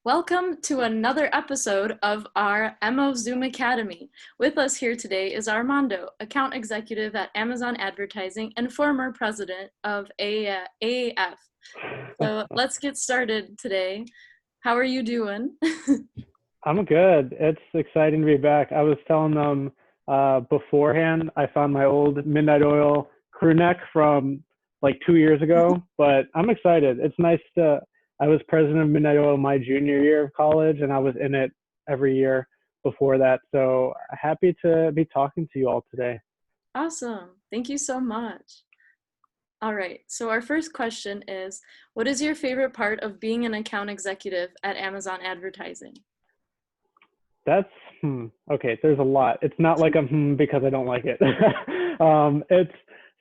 Welcome to another episode of our MO Zoom Academy. With us here today is Armando, account executive at Amazon Advertising and former president of AAF. So let's get started today. How are you doing? I'm good. It's exciting to be back. I was telling them beforehand, I found my old Midnight Oil crew neck from like 2 years ago, but I'm excited. It's nice I was president of Midnight Oil my junior year of college, and I was in it every year before that. So happy to be talking to you all today. Awesome. Thank you so much. All right. So our first question is, what is your favorite part of being an account executive at Amazon Advertising? That's okay. There's a lot. It's not like I'm because I don't like it. It's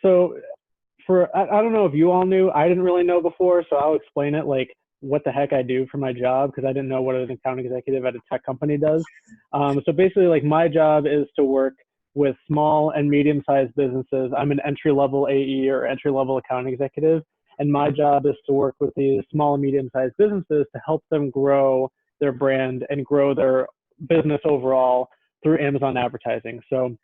so I don't know if you all knew. I didn't really know before, so I'll explain it. Like what the heck I do for my job because I didn't know what an account executive at a tech company does. So basically, like my job is to work with small and medium-sized businesses. I'm an entry-level AE or entry-level account executive, and my job is to work with these small and medium-sized businesses to help them grow their brand and grow their business overall through Amazon advertising. So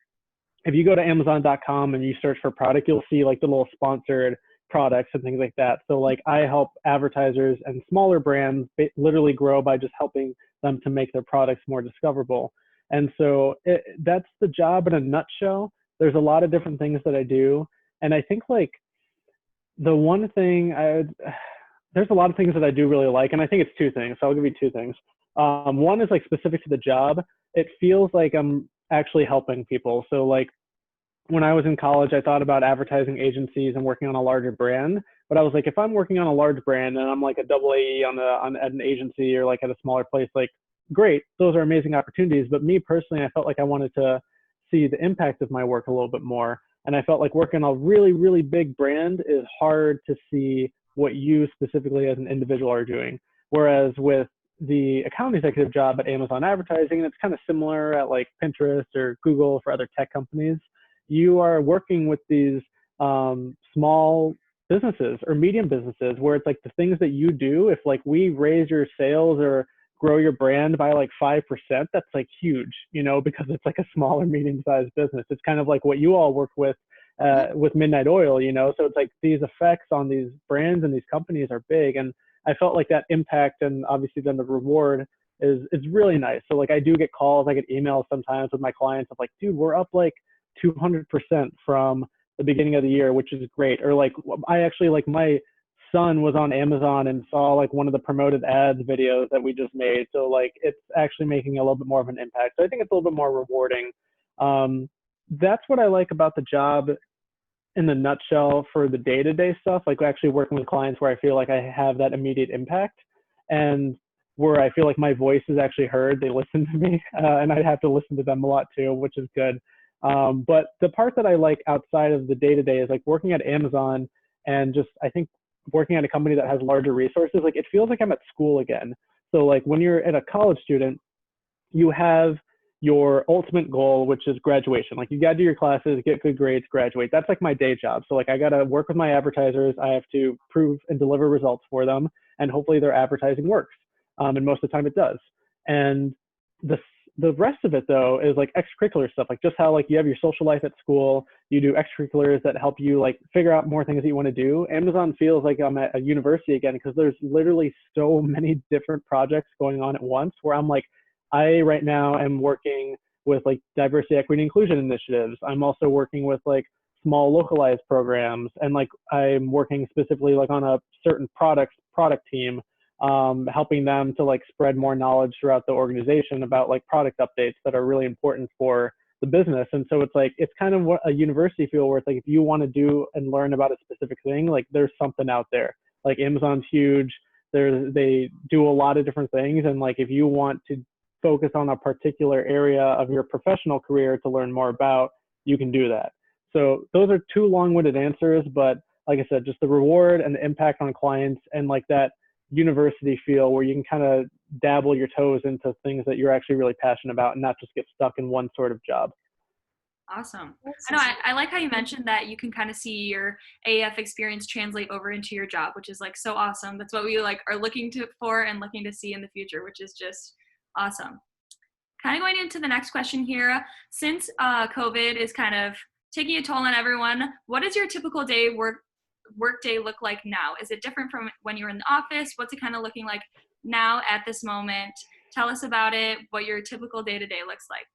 if you go to Amazon.com and you search for product, you'll see like the little sponsored products and things like that. So like I help advertisers and smaller brands literally grow by just helping them to make their products more discoverable. And so that's the job in a nutshell. There's a lot of different things that I do. And I think like the one thing there's a lot of things that I do really like. And I think it's two things. So I'll give you two things. One is like specific to the job. It feels like I'm actually helping people. So like when I was in college, I thought about advertising agencies and working on a larger brand. But I was like, if I'm working on a large brand and I'm like a double AE at an agency or like at a smaller place, like great, those are amazing opportunities. But me personally, I felt like I wanted to see the impact of my work a little bit more. And I felt like working on a really, really big brand is hard to see what you specifically as an individual are doing. Whereas with the account executive job at Amazon Advertising, and it's kind of similar at like Pinterest or Google for other tech companies, you are working with these small businesses or medium businesses where it's like the things that you do, if like we raise your sales or grow your brand by like 5%, that's like huge, because it's like a small or medium sized business. It's kind of like what you all work with Midnight Oil, so it's like these effects on these brands and these companies are big. And I felt like that impact and obviously then the reward is really nice. So like I do get calls, I get emails sometimes with my clients of like, dude, we're up like 200% from the beginning of the year, which is great. Or like I actually like my son was on Amazon and saw like one of the promoted ads videos that we just made. So like it's actually making a little bit more of an impact. So I think it's a little bit more rewarding. That's what I like about the job in the nutshell for the day-to-day stuff, like actually working with clients where I feel like I have that immediate impact and where I feel like my voice is actually heard. They listen to me and I have to listen to them a lot too, which is good. But the part that I like outside of the day-to-day is like working at Amazon and just, I think working at a company that has larger resources, like it feels like I'm at school again. So like when you're at a college student, you have your ultimate goal, which is graduation. Like you got to do your classes, get good grades, graduate. That's like my day job. So like I got to work with my advertisers. I have to prove and deliver results for them. And hopefully their advertising works. And most of the time it does. And the rest of it though is like extracurricular stuff, like just how like you have your social life at school, you do extracurriculars that help you like figure out more things that you want to do. Amazon feels like I'm at a university again because there's literally so many different projects going on at once where I'm like, I right now am working with like diversity, equity, inclusion initiatives. I'm also working with like small localized programs, and like I'm working specifically like on a certain product team, helping them to like spread more knowledge throughout the organization about like product updates that are really important for the business. And so it's like it's kind of what a university feel where it's like if you want to do and learn about a specific thing, like there's something out there. Like Amazon's huge. They do a lot of different things, and like if you want to focus on a particular area of your professional career to learn more about, you can do that. So those are two long-winded answers, but like I said, just the reward and the impact on clients and like that university feel where you can kind of dabble your toes into things that you're actually really passionate about and not just get stuck in one sort of job. Awesome. That's I know, just- I like how you mentioned that you can kind of see your AF experience translate over into your job, which is like so awesome. That's what we like are looking to for and looking to see in the future, which is just awesome. Kind of going into the next question here. Since COVID is kind of taking a toll on everyone, what does your typical work day look like now? Is it different from when you were in the office? What's it kind of looking like now at this moment? Tell us about it, what your typical day-to-day looks like.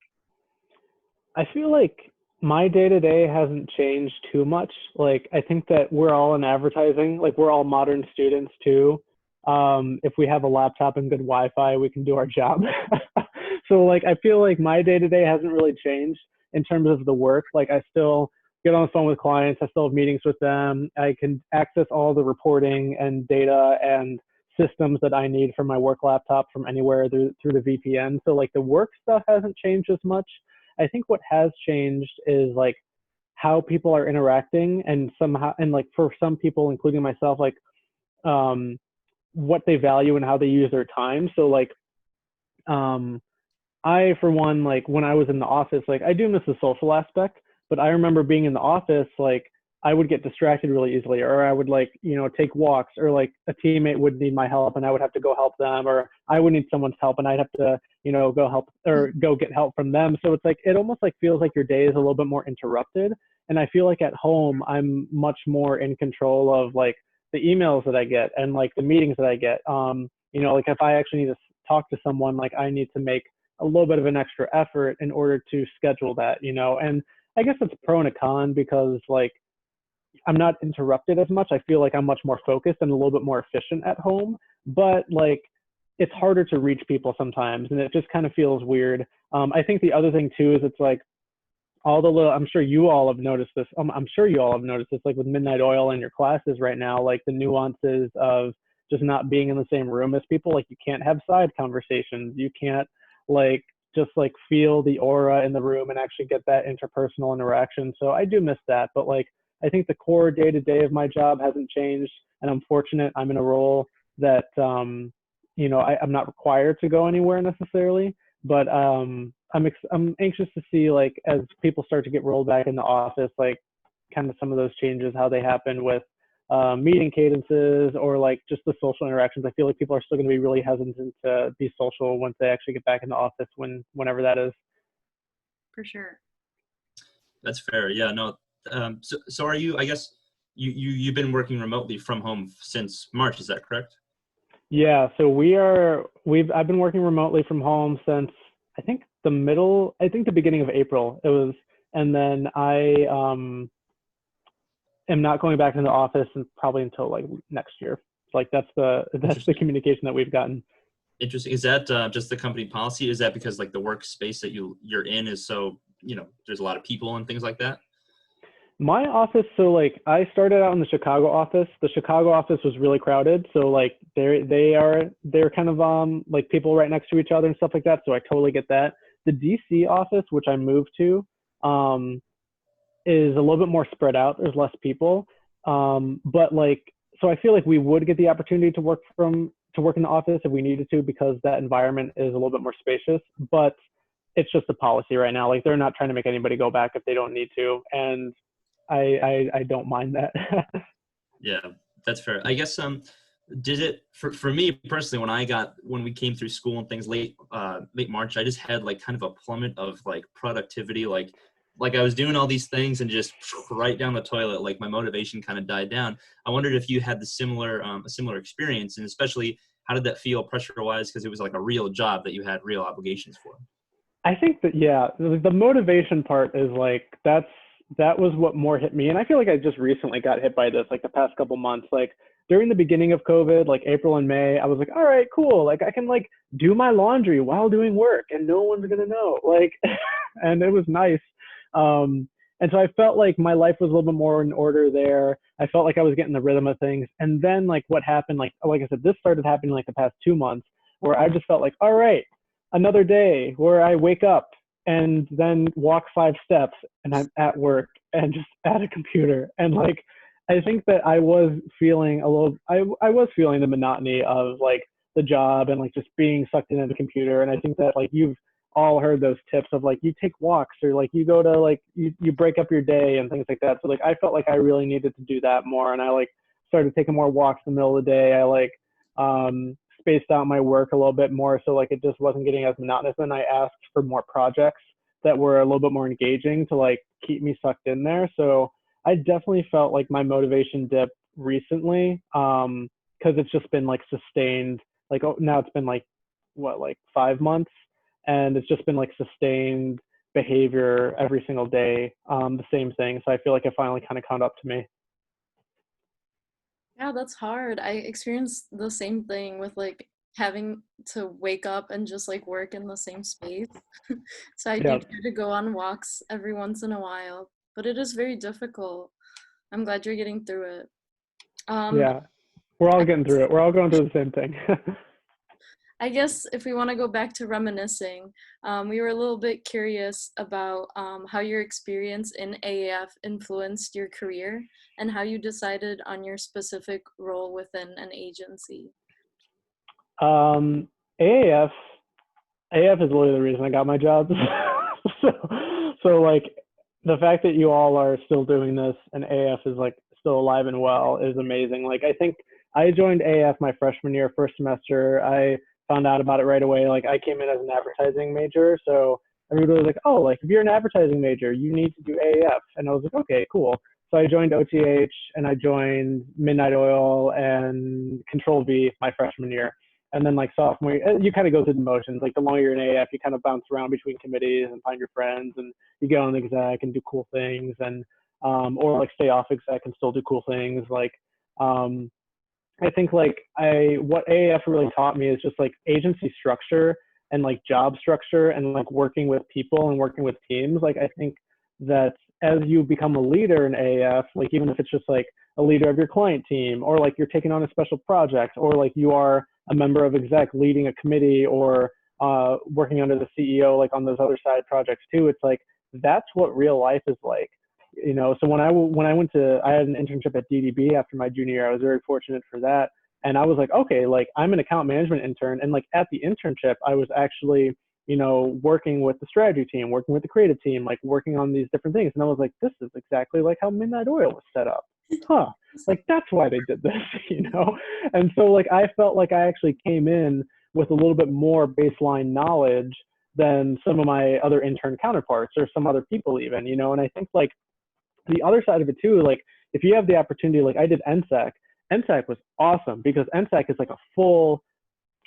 I feel like my day to day hasn't changed too much. Like, I think that we're all in advertising, like, we're all modern students too. If we have a laptop and good Wi Fi, we can do our job. So, like, I feel like my day to day hasn't really changed in terms of the work. Like, I still get on the phone with clients, I still have meetings with them. I can access all the reporting and data and systems that I need from my work laptop from anywhere through the VPN. So, like, the work stuff hasn't changed as much. I think what has changed is like how people are interacting, and somehow, and like for some people, including myself, like um, what they value and how they use their time. So like um, I, for one, like when I was in the office, like I do miss the social aspect, but I remember being in the office, like I would get distracted really easily, or I would like, take walks, or like a teammate would need my help and I would have to go help them, or I would need someone's help and I'd have to, go help or go get help from them. So it's like, it almost like feels like your day is a little bit more interrupted. And I feel like at home, I'm much more in control of like the emails that I get and like the meetings that I get. Like if I actually need to talk to someone, like I need to make a little bit of an extra effort in order to schedule that, and I guess it's pro and a con because like I'm not interrupted as much. I feel like I'm much more focused and a little bit more efficient at home, but like it's harder to reach people sometimes and it just kind of feels weird. I think the other thing too is it's like all the little, I'm sure you all have noticed this. I'm sure you all have noticed this, like with Midnight Oil in your classes right now, like the nuances of just not being in the same room as people. Like you can't have side conversations. You can't like just like feel the aura in the room and actually get that interpersonal interaction. So I do miss that, but like I think the core day to day of my job hasn't changed, and I'm fortunate I'm in a role that I'm not required to go anywhere necessarily, but I'm anxious to see like as people start to get rolled back in the office, like kind of some of those changes, how they happen with meeting cadences or like just the social interactions. I feel like people are still going to be really hesitant to be social once they actually get back in the office whenever that is. For sure. That's fair. Yeah, no. So are you, I guess you've been working remotely from home since March, is that correct? Yeah, so I've been working remotely from home since I think the beginning of April it was, and then I am not going back into the office and probably until like next year. Like that's the communication that we've gotten. Interesting. Is that just the company policy? Is that because like the workspace that you're in is so, there's a lot of people and things like that? My office, so like I started out in the Chicago office. The Chicago office was really crowded, so like they're kind of like people right next to each other and stuff like that. So I totally get that. The DC office, which I moved to, is a little bit more spread out. There's less people, but like so I feel like we would get the opportunity to work in the office if we needed to because that environment is a little bit more spacious. But it's just a policy right now. Like they're not trying to make anybody go back if they don't need to, and I don't mind that. Yeah, that's fair. I guess did it for me personally when we came through school and things late March, I just had like kind of a plummet of like productivity, like I was doing all these things and just right down the toilet, like my motivation kind of died down. I wondered if you had a similar experience, and especially how did that feel pressure wise, because it was like a real job that you had real obligations for. I think that, yeah, the motivation part is like, that was what more hit me. And I feel like I just recently got hit by this, like the past couple months, like during the beginning of COVID, like April and May, I was like, all right, cool. Like I can like do my laundry while doing work and no one's going to know, like, and it was nice. And so I felt like my life was a little bit more in order there. I felt like I was getting the rhythm of things. And then like what happened, like I said, this started happening like the past 2 months where I just felt like, all right, another day where I wake up and then walk 5 steps and I'm at work and just at a computer. And like, I think that I was feeling I was feeling the monotony of like the job and like just being sucked into the computer. And I think that like you've all heard those tips of like, you take walks, or like you go to like, you break up your day and things like that. So like, I felt like I really needed to do that more. And I like started taking more walks in the middle of the day. I like, spaced out my work a little bit more. So like, it just wasn't getting as monotonous. And I asked for more projects that were a little bit more engaging to like keep me sucked in there. So I definitely felt like my motivation dip recently, because it's just been like sustained. Like, oh, now it's been like what, like 5 months, and it's just been like sustained behavior every single day, the same thing. So I feel like it finally kind of caught up to me. Yeah, that's hard. I experienced the same thing with like having to wake up and just like work in the same space. So I do Yeah, try to go on walks every once in a while, but it is very difficult. I'm glad you're getting through it. Um, yeah, we're all I getting through it. We're all going through the same thing. I guess if we want to go back to reminiscing, we were a little bit curious about how your experience in AAF influenced your career and how you decided on your specific role within an agency. um, AAF AF is literally the reason I got my job. so, so like the fact that you all are still doing this and AF is like still alive and well is amazing. Like I think I joined AF my freshman year, first semester. I found out about it right away. Like I came in as an advertising major, so everybody was like, "Oh, like if you're an advertising major, you need to do AF." And I was like, "Okay, cool." So I joined OTH and I joined Midnight Oil and Control V my freshman year. And then like sophomore, you kind of go through the motions. Like the longer you're in AF, you kind of bounce around between committees and find your friends, and you get on exec and do cool things, and or like stay off exec and still do cool things. Like um, I think like what AAF really taught me is just like agency structure and like job structure and like working with people and working with teams. Like I think that as you become a leader in AAF, like even if it's just like a leader of your client team, or like you're taking on a special project, or like you are a member of exec leading a committee, or working under the CEO, like on those other side projects too, it's like that's what real life is like. So when I had an internship at DDB after my junior year. I was very fortunate for that. And I was like, okay, like I'm an account management intern. And like at the internship, I was actually, working with the strategy team, working with the creative team, like working on these different things. And I was like, this is exactly like how Midnight Oil was set up. Huh. Like that's why they did this. And so like I felt like I actually came in with a little bit more baseline knowledge than some of my other intern counterparts or some other people even, and I think like the other side of it too, like if you have the opportunity, like I did NSAC was awesome because NSAC is like a full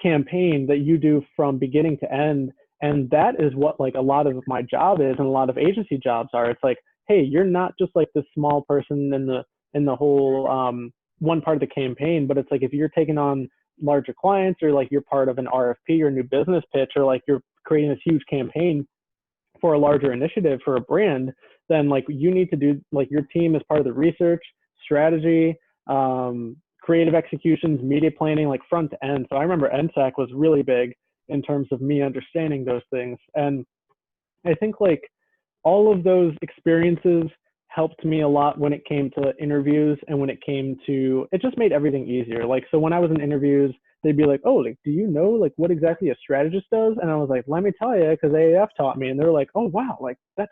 campaign that you do from beginning to end. And that is what like a lot of my job is and a lot of agency jobs are. It's like, hey, you're not just like this small person in the whole one part of the campaign, but it's like if you're taking on larger clients or like you're part of an RFP or new business pitch, or like you're creating this huge campaign for a larger initiative for a brand, then like you need to do like your team is part of the research, strategy, creative executions, media planning, like front to end. So I remember NSAC was really big in terms of me understanding those things. And I think like all of those experiences helped me a lot when it came to interviews, and when it came to, it just made everything easier. Like, so when I was in interviews, they'd be like, oh, like, do you know like what exactly a strategist does? And I was like, let me tell you, because AAF taught me. And they're like, oh, wow, like that's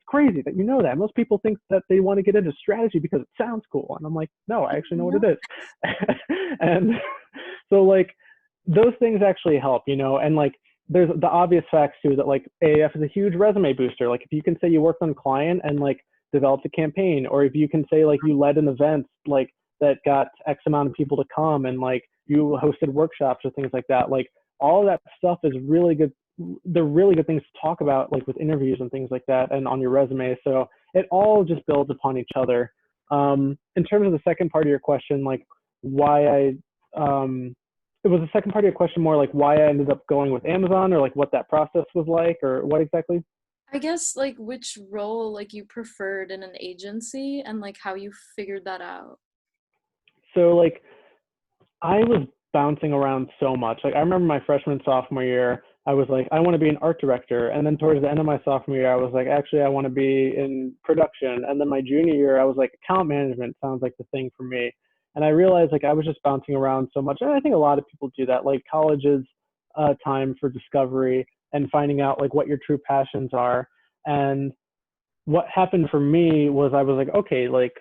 crazy that you know that. Most people think that they want to get into strategy because it sounds cool. And I'm like, no, I actually know what it is. And so like those things actually help, and like there's the obvious facts too, that like AAF is a huge resume booster. Like if you can say you worked on client and like developed a campaign, or if you can say like you led an event like that got X amount of people to come, and like you hosted workshops or things like that, like all that stuff is really good. They're really good things to talk about like with interviews and things like that and on your resume. So it all just builds upon each other. In terms of the second part of your question, like why it was the second part of your question more like why I ended up going with Amazon, or like what that process was like, or what exactly? I guess like which role like you preferred in an agency and like how you figured that out. So like I was bouncing around so much. Like I remember my freshman and sophomore year, I was like, I want to be an art director. And then towards the end of my sophomore year, I was like, actually, I want to be in production. And then my junior year, I was like, account management sounds like the thing for me. And I realized like I was just bouncing around so much. And I think a lot of people do that. Like college is a time for discovery. and finding out like what your true passions are. And what happened for me was I was like, okay, like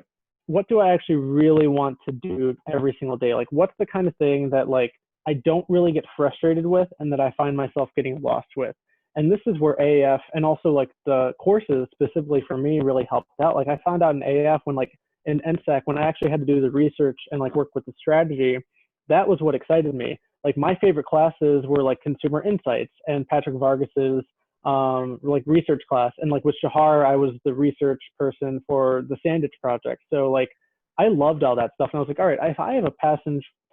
what do I actually really want to do every single day? Like what's the kind of thing that like I don't really get frustrated with and that I find myself getting lost with? And this is where AAF and also like the courses specifically for me really helped out. Like I found out in AAF when like in NSAC, when I actually had to do the research and like work with the strategy, that was what excited me. Like my favorite classes were like consumer insights and Patrick Vargas's like research class. And like with Shahar, I was the research person for the Sandwich project. So like I loved all that stuff. And I was like, all right, if I have a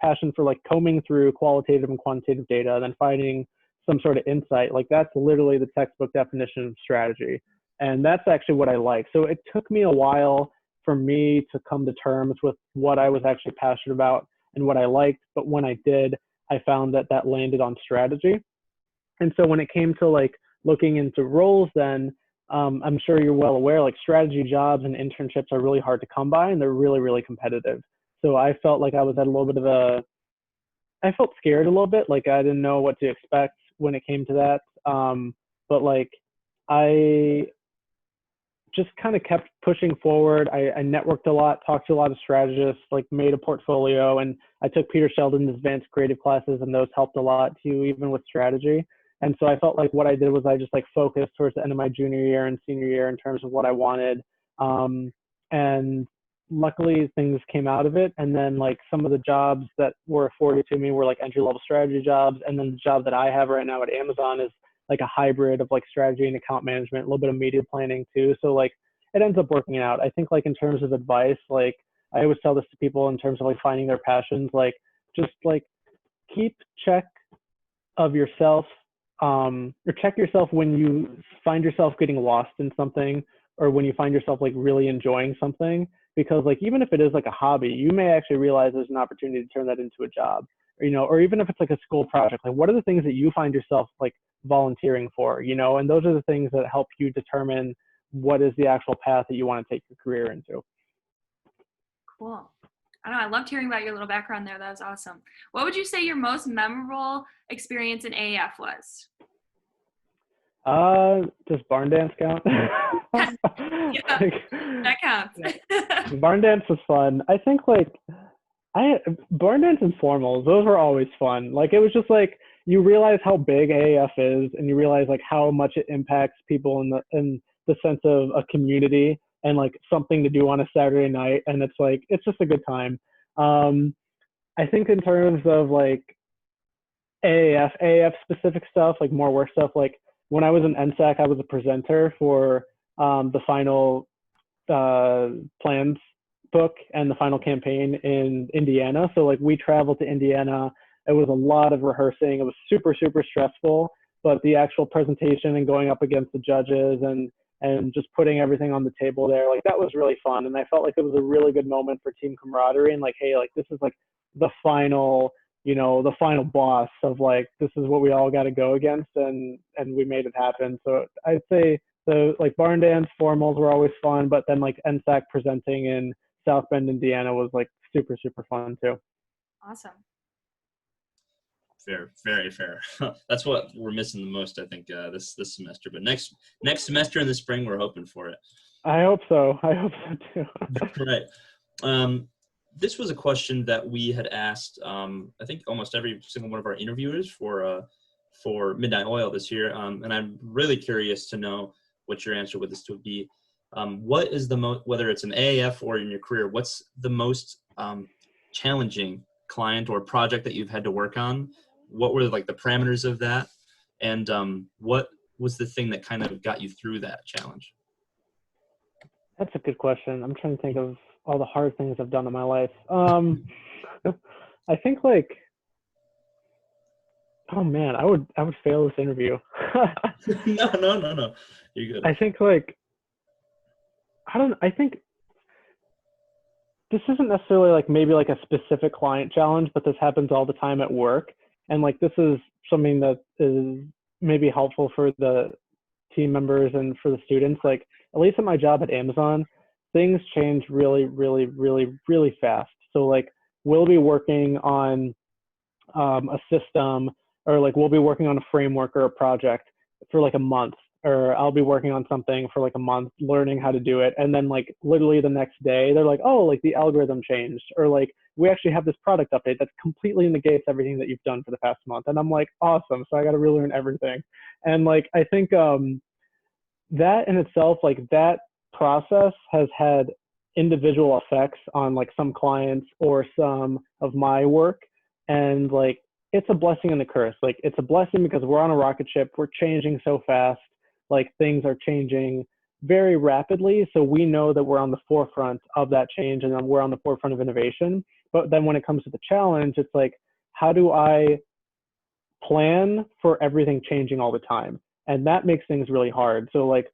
passion for like combing through qualitative and quantitative data and then finding some sort of insight, like that's literally the textbook definition of strategy. And that's actually what I like. So it took me a while for me to come to terms with what I was actually passionate about and what I liked. But when I did, I found that that landed on strategy. And so when it came to like looking into roles, then I'm sure you're well aware, like strategy jobs and internships are really hard to come by and they're really, really competitive. So I felt like I was at a little bit of I felt scared a little bit. Like I didn't know what to expect when it came to that. But like I just kind of kept pushing forward. I networked a lot, talked to a lot of strategists, like made a portfolio, and I took Peter Sheldon's advanced creative classes, and those helped a lot too, even with strategy. And so I felt like what I did was I just like focused towards the end of my junior year and senior year in terms of what I wanted. And luckily things came out of it. And then like some of the jobs that were afforded to me were like entry-level strategy jobs. And then the job that I have right now at Amazon is like a hybrid of like strategy and account management, a little bit of media planning too. So like it ends up working out. I think like in terms of advice, like I always tell this to people in terms of like finding their passions, like just like keep check of yourself, or check yourself when you find yourself getting lost in something or when you find yourself like really enjoying something, because like even if it is like a hobby, you may actually realize there's an opportunity to turn that into a job, or, you know, or even if it's like a school project, like what are the things that you find yourself like volunteering for, you know, and those are the things that help you determine what is the actual path that you want to take your career into. Cool. I don't know, I loved hearing about your little background there. That was awesome. What would you say your most memorable experience in AAF was? Does barn dance count? Yeah, Like, that counts. barn dance was fun. I think like barn dance and formals, those were always fun. Like it was just like you realize how big AAF is, and you realize like how much it impacts people in the sense of a community and like something to do on a Saturday night, and it's like it's just a good time. I think in terms of like AAF specific stuff, like more work stuff, like when I was in NSAC, I was a presenter for the final plans book and the final campaign in Indiana. So like we traveled to Indiana. It was a lot of rehearsing. It was super, super stressful, but the actual presentation and going up against the judges and just putting everything on the table there, like that was really fun. And I felt like it was a really good moment for team camaraderie and like, hey, like this is like the final, you know, the final boss of like, this is what we all got to go against, and we made it happen. So I'd say the like barn dance formals were always fun, but then like NSAC presenting in South Bend, Indiana was like super, super fun too. Awesome. Fair, very fair. That's what we're missing the most, I think, this semester. But next semester in the spring, we're hoping for it. I hope so. I hope so too. Right. This was a question that we had asked, I think, almost every single one of our interviewers for Midnight Oil this year. And I'm really curious to know what your answer with this would be. What is the most, whether it's an AAF or in your career, what's the most challenging client or project that you've had to work on? What were like the parameters of that? And what was the thing that kind of got you through that challenge? That's a good question. I'm trying to think of all the hard things I've done in my life. I think like, oh man, I would fail this interview. No. You're good. I think like, I think this isn't necessarily like maybe like a specific client challenge, but this happens all the time at work. And like, this is something that is maybe helpful for the team members and for the students. Like, at least at my job at Amazon, things change really, really, really, really fast. So like, we'll be working on a system, or like we'll be working on a framework or a project, for like a month, or I'll be working on something for like a month, learning how to do it. And then like literally the next day, they're like, oh, like the algorithm changed, or like we actually have this product update that completely negates everything that you've done for the past month. And I'm like, awesome. So I got to relearn everything. And like, I think that in itself, like that process has had individual effects on like some clients or some of my work. And like, it's a blessing and a curse. Like it's a blessing because we're on a rocket ship. We're changing so fast. Like things are changing very rapidly. So we know that we're on the forefront of that change, and then we're on the forefront of innovation. But then when it comes to the challenge, it's like, how do I plan for everything changing all the time? And that makes things really hard. So like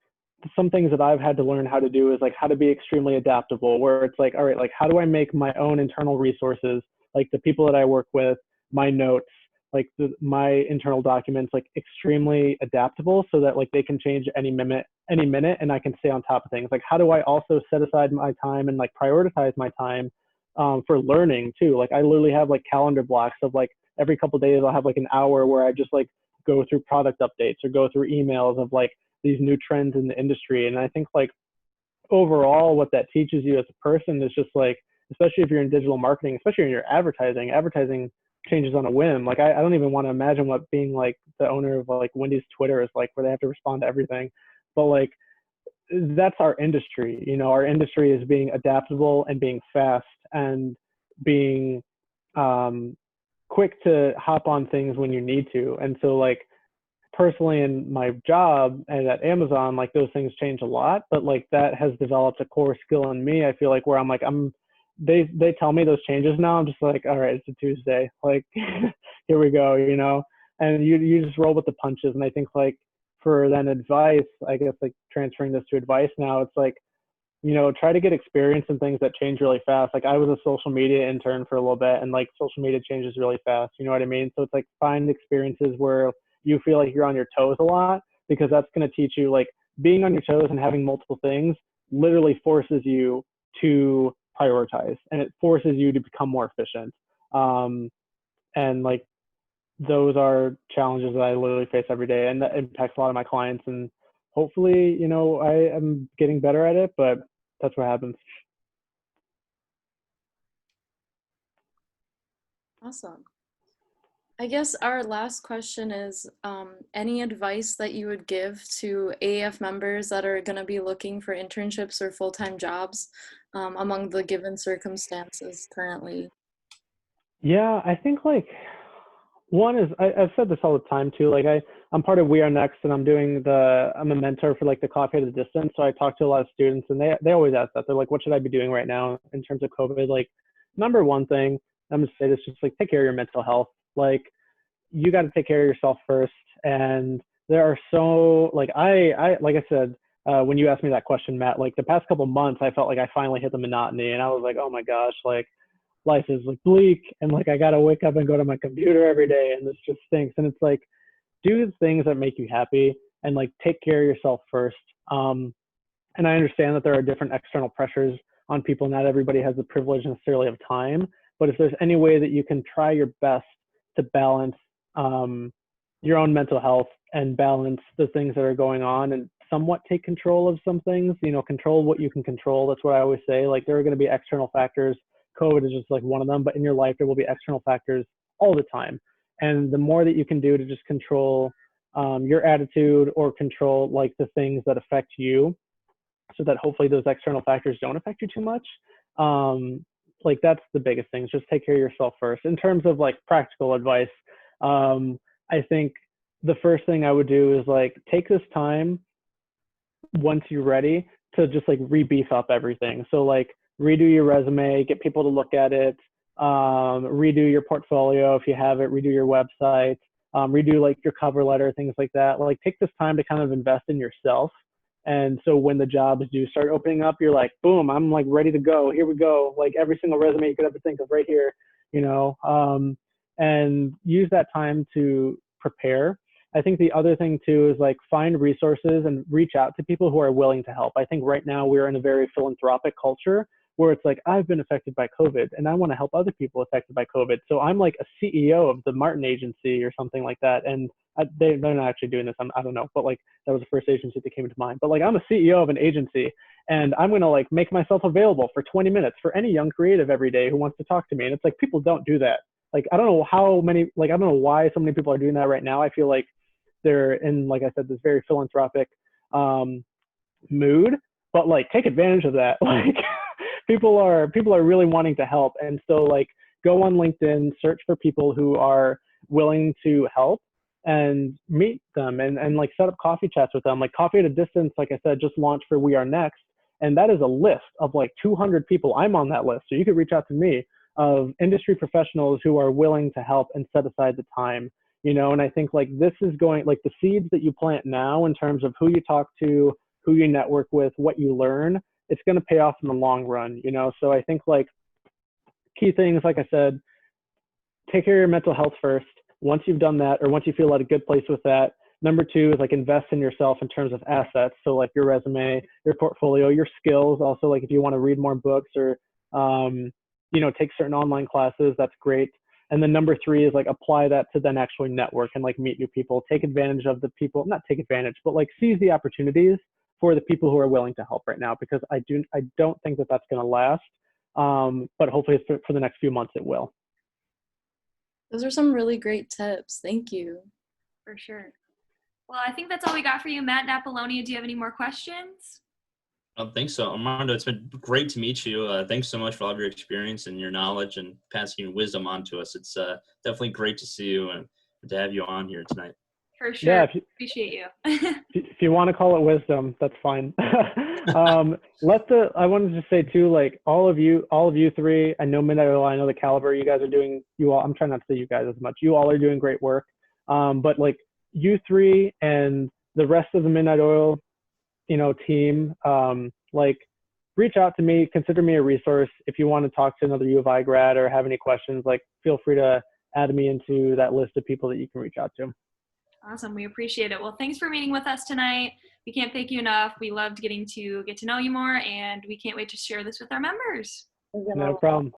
some things that I've had to learn how to do is like how to be extremely adaptable, where it's like, all right, like how do I make my own internal resources, like the people that I work with, my notes, like my internal documents, like extremely adaptable so that like they can change any minute and I can stay on top of things. Like how do I also set aside my time and like prioritize my time for learning too? Like I literally have like calendar blocks of like every couple of days I'll have like an hour where I just like go through product updates or go through emails of like these new trends in the industry. And I think like overall what that teaches you as a person is just like, especially if you're in digital marketing, especially in your advertising changes on a whim. Like I don't even want to imagine what being like the owner of like Wendy's Twitter is like, where they have to respond to everything. But like that's our industry. You know, our industry is being adaptable and being fast and being quick to hop on things when you need to. And so like personally in my job and at Amazon, like those things change a lot, but like that has developed a core skill in me. I feel like where I'm like, they tell me those changes now. I'm just like, all right, it's a Tuesday. Like, here we go, you know, and you just roll with the punches. And I think like for then advice, I guess like transferring this to advice now, it's like, you know, try to get experience in things that change really fast. Like I was a social media intern for a little bit, and like social media changes really fast. You know what I mean? So it's like find experiences where you feel like you're on your toes a lot, because that's going to teach you, like being on your toes and having multiple things literally forces you to prioritize, and it forces you to become more efficient. And like those are challenges that I literally face every day, and that impacts a lot of my clients. And hopefully, you know, I am getting better at it, but that's what happens. Awesome. I guess our last question is any advice that you would give to AAF members that are going to be looking for internships or full-time jobs among the given circumstances currently? Yeah, I think like one is I've said this all the time too. Like I'm part of We Are Next, and I'm a mentor for like the Coffee at a Distance. So I talk to a lot of students, and they always ask that. They're like, what should I be doing right now in terms of COVID? Like number one thing, I'm gonna say this, just like take care of your mental health. Like you got to take care of yourself first. And there are so like like I said, when you asked me that question, Matt, like the past couple months, I felt like I finally hit the monotony, and I was like, oh my gosh, like life is like bleak, and like I gotta wake up and go to my computer every day, and this just stinks. And it's like, do the things that make you happy, and like take care of yourself first. And I understand that there are different external pressures on people. Not everybody has the privilege necessarily of time, but if there's any way that you can try your best to balance your own mental health and balance the things that are going on, and somewhat take control of some things, you know, control what you can control. That's what I always say. Like there are going to be external factors. COVID is just like one of them, but in your life, there will be external factors all the time. And the more that you can do to just control your attitude, or control like the things that affect you, so that hopefully those external factors don't affect you too much. Like that's the biggest thing. Just take care of yourself first. In terms of like practical advice, I think the first thing I would do is like take this time once you're ready to just like re-beef up everything. So like redo your resume, get people to look at it, redo your portfolio if you have it, redo your website, redo like your cover letter, things like that. Like take this time to kind of invest in yourself. And so when the jobs do start opening up, you're like, boom, I'm like ready to go. Here we go. Like every single resume you could ever think of right here, you know, and use that time to prepare. I think the other thing too is like find resources and reach out to people who are willing to help. I think right now we're in a very philanthropic culture where it's like, I've been affected by COVID and I want to help other people affected by COVID. So I'm like a CEO of the Martin Agency or something like that. And they're not actually doing this. I don't know, but like that was the first agency that came to mind. But like I'm a CEO of an agency, and I'm gonna like make myself available for 20 minutes for any young creative every day who wants to talk to me. And it's like people don't do that. Like I don't know how many, like I don't know why so many people are doing that right now. I feel like they're in, like I said, this very philanthropic mood, but like take advantage of that. Like people are really wanting to help, and so like go on LinkedIn, search for people who are willing to help and meet them, and like set up coffee chats with them. Like Coffee at a Distance, like I said, just launched for We Are Next, and that is a list of like 200 people. I'm on that list, so you could reach out to me, of industry professionals who are willing to help and set aside the time, you know. And I think like this is going, like the seeds that you plant now in terms of who you talk to, who you network with, what you learn, it's going to pay off in the long run, you know. So I think like key things, like I said, take care of your mental health first. Once you've done that, or once you feel at a good place with that, number two is like invest in yourself in terms of assets. So like your resume, your portfolio, your skills. Also, like if you want to read more books or, you know, take certain online classes, that's great. And then number three is like apply that to then actually network and like meet new people. Take advantage of the people, not take advantage, but like seize the opportunities for the people who are willing to help right now, because I don't think that that's going to last. But hopefully for the next few months it will. Those are some really great tips. Thank you. For sure. Well, I think that's all we got for you, Matt Napolonia. Do you have any more questions? I don't think so. Armando, it's been great to meet you. Thanks so much for all of your experience and your knowledge and passing your wisdom on to us. It's definitely great to see you and to have you on here tonight. For sure. Yeah, appreciate you. if you want to call it wisdom, that's fine. I wanted to say too, like all of you three, I know Midnight Oil, I know the caliber you guys are doing, I'm trying not to say you guys as much. You all are doing great work. But like you three and the rest of the Midnight Oil, you know, team, like reach out to me, consider me a resource. If you want to talk to another U of I grad or have any questions, like feel free to add me into that list of people that you can reach out to. Awesome. We appreciate it. Well, thanks for meeting with us tonight. We can't thank you enough. We loved getting to get to know you more, and we can't wait to share this with our members. No problem.